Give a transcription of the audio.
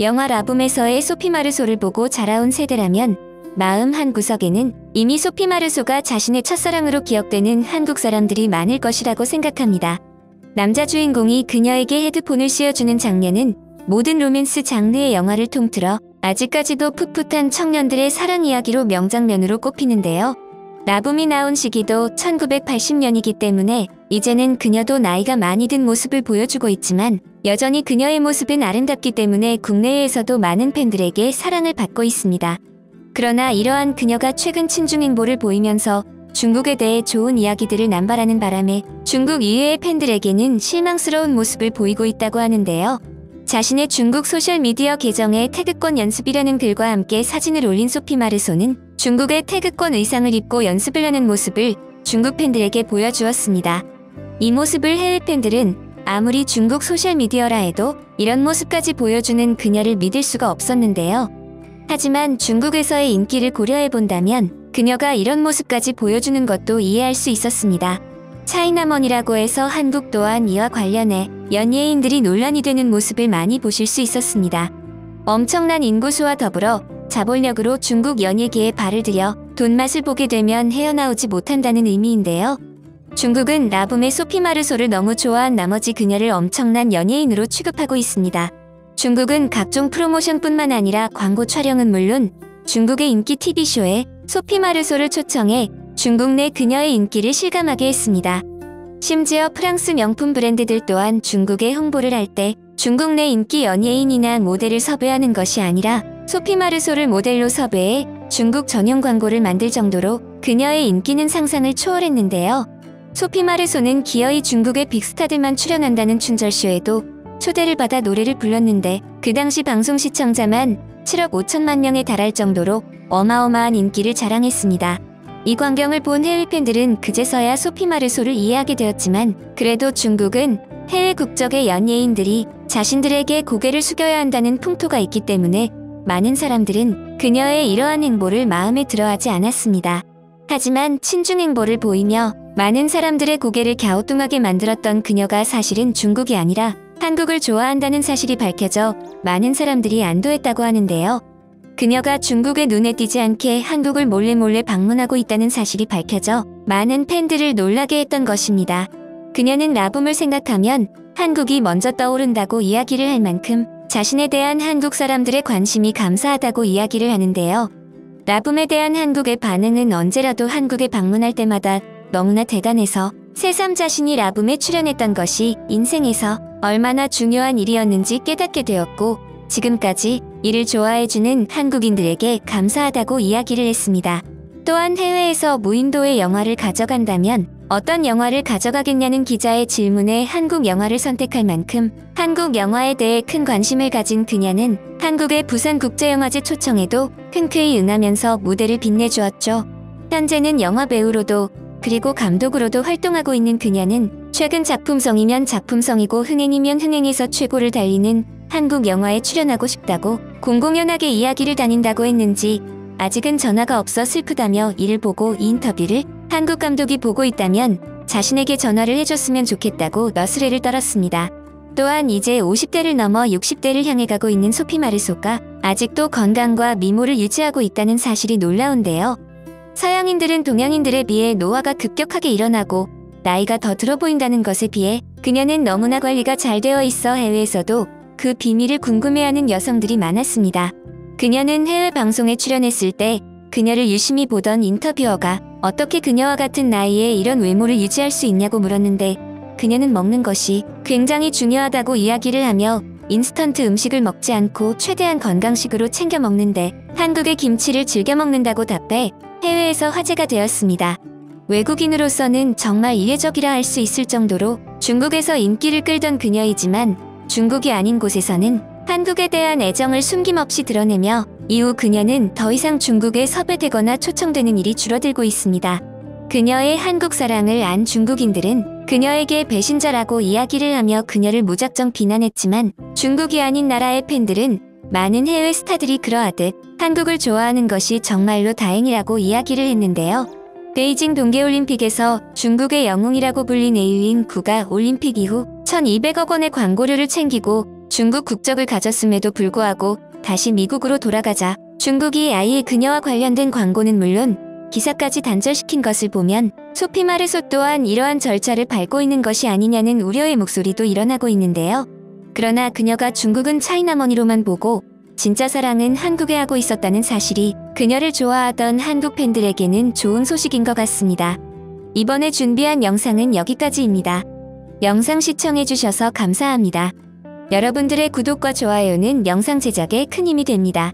영화 라붐에서의 소피 마르소를 보고 자라온 세대라면 마음 한구석에는 이미 소피 마르소가 자신의 첫사랑으로 기억되는 한국 사람들이 많을 것이라고 생각합니다. 남자 주인공이 그녀에게 헤드폰을 씌워주는 장면은 모든 로맨스 장르의 영화를 통틀어 아직까지도 풋풋한 청년들의 사랑 이야기로 명장면으로 꼽히는데요. 라붐이 나온 시기도 1980년이기 때문에 이제는 그녀도 나이가 많이 든 모습을 보여주고 있지만 여전히 그녀의 모습은 아름답기 때문에 국내에서도 많은 팬들에게 사랑을 받고 있습니다. 그러나 이러한 그녀가 최근 친중행보를 보이면서 중국에 대해 좋은 이야기들을 남발하는 바람에 중국 이외의 팬들에게는 실망스러운 모습을 보이고 있다고 하는데요. 자신의 중국 소셜미디어 계정에 태극권 연습이라는 글과 함께 사진을 올린 소피 마르소는 중국의 태극권 의상을 입고 연습을 하는 모습을 중국 팬들에게 보여주었습니다. 이 모습을 해외 팬들은 아무리 중국 소셜미디어라 해도 이런 모습까지 보여주는 그녀를 믿을 수가 없었는데요. 하지만 중국에서의 인기를 고려해본다면 그녀가 이런 모습까지 보여주는 것도 이해할 수 있었습니다. 차이나먼이라고 해서 한국 또한 이와 관련해 연예인들이 논란이 되는 모습을 많이 보실 수 있었습니다. 엄청난 인구수와 더불어 자본력으로 중국 연예계에 발을 들여 돈맛을 보게 되면 헤어나오지 못한다는 의미인데요. 중국은 라붐의 소피 마르소를 너무 좋아한 나머지 그녀를 엄청난 연예인으로 취급하고 있습니다. 중국은 각종 프로모션뿐만 아니라 광고 촬영은 물론 중국의 인기 TV쇼에 소피 마르소를 초청해 중국 내 그녀의 인기를 실감하게 했습니다. 심지어 프랑스 명품 브랜드들 또한 중국에 홍보를 할 때 중국 내 인기 연예인이나 모델을 섭외하는 것이 아니라 소피 마르소를 모델로 섭외해 중국 전용 광고를 만들 정도로 그녀의 인기는 상상을 초월했는데요. 소피 마르소는 기어이 중국의 빅스타들만 출연한다는 춘절쇼에도 초대를 받아 노래를 불렀는데 그 당시 방송 시청자만 7억 5천만 명에 달할 정도로 어마어마한 인기를 자랑했습니다. 이 광경을 본 해외 팬들은 그제서야 소피 마르소를 이해하게 되었지만 그래도 중국은 해외 국적의 연예인들이 자신들에게 고개를 숙여야 한다는 풍토가 있기 때문에 많은 사람들은 그녀의 이러한 행보를 마음에 들어하지 않았습니다. 하지만 친중 행보를 보이며 많은 사람들의 고개를 갸우뚱하게 만들었던 그녀가 사실은 중국이 아니라 한국을 좋아한다는 사실이 밝혀져 많은 사람들이 안도했다고 하는데요. 그녀가 중국의 눈에 띄지 않게 한국을 몰래 방문하고 있다는 사실이 밝혀져 많은 팬들을 놀라게 했던 것입니다. 그녀는 라붐을 생각하면 한국이 먼저 떠오른다고 이야기를 할 만큼 자신에 대한 한국 사람들의 관심이 감사하다고 이야기를 하는데요. 라붐에 대한 한국의 반응은 언제라도 한국에 방문할 때마다 너무나 대단해서 새삼 자신이 라붐에 출연했던 것이 인생에서 얼마나 중요한 일이었는지 깨닫게 되었고 지금까지 이를 좋아해주는 한국인들에게 감사하다고 이야기를 했습니다. 또한 해외에서 무인도의 영화를 가져간다면 어떤 영화를 가져가겠냐는 기자의 질문에 한국 영화를 선택할 만큼 한국 영화에 대해 큰 관심을 가진 그녀는 한국의 부산국제영화제 초청에도 흔쾌히 응하면서 무대를 빛내주었죠. 현재는 영화 배우로도 그리고 감독으로도 활동하고 있는 그녀는 최근 작품성이면 작품성이고 흥행이면 흥행에서 최고를 달리는 한국 영화에 출연하고 싶다고 공공연하게 이야기를 다닌다고 했는지 아직은 전화가 없어 슬프다며 이를 보고 이 인터뷰를 한국 감독이 보고 있다면 자신에게 전화를 해줬으면 좋겠다고 너스레를 떨었습니다. 또한 이제 50대를 넘어 60대를 향해 가고 있는 소피 마르소가 아직도 건강과 미모를 유지하고 있다는 사실이 놀라운데요. 서양인들은 동양인들에 비해 노화가 급격하게 일어나고 나이가 더 들어 보인다는 것에 비해 그녀는 너무나 관리가 잘 되어 있어 해외에서도 그 비밀을 궁금해하는 여성들이 많았습니다. 그녀는 해외 방송에 출연했을 때 그녀를 유심히 보던 인터뷰어가 어떻게 그녀와 같은 나이에 이런 외모를 유지할 수 있냐고 물었는데 그녀는 먹는 것이 굉장히 중요하다고 이야기를 하며 인스턴트 음식을 먹지 않고 최대한 건강식으로 챙겨 먹는데 한국의 김치를 즐겨 먹는다고 답해 해외에서 화제가 되었습니다. 외국인으로서는 정말 이례적이라 할 수 있을 정도로 중국에서 인기를 끌던 그녀이지만 중국이 아닌 곳에서는 한국에 대한 애정을 숨김없이 드러내며 이후 그녀는 더 이상 중국에 섭외되거나 초청되는 일이 줄어들고 있습니다. 그녀의 한국 사랑을 안 중국인들은 그녀에게 배신자라고 이야기를 하며 그녀를 무작정 비난했지만 중국이 아닌 나라의 팬들은 많은 해외 스타들이 그러하듯 한국을 좋아하는 것이 정말로 다행이라고 이야기를 했는데요. 베이징 동계올림픽에서 중국의 영웅이라고 불린 에일린 구가 올림픽 이후 1,200억 원의 광고료를 챙기고 중국 국적을 가졌음에도 불구하고 다시 미국으로 돌아가자 중국이 아예 그녀와 관련된 광고는 물론 기사까지 단절시킨 것을 보면 소피 마르소 또한 이러한 절차를 밟고 있는 것이 아니냐는 우려의 목소리도 일어나고 있는데요. 그러나 그녀가 중국은 차이나머니로만 보고 진짜 사랑은 한국에 하고 있었다는 사실이 그녀를 좋아하던 한국 팬들에게는 좋은 소식인 것 같습니다. 이번에 준비한 영상은 여기까지입니다. 영상 시청해주셔서 감사합니다. 여러분들의 구독과 좋아요는 영상 제작에 큰 힘이 됩니다.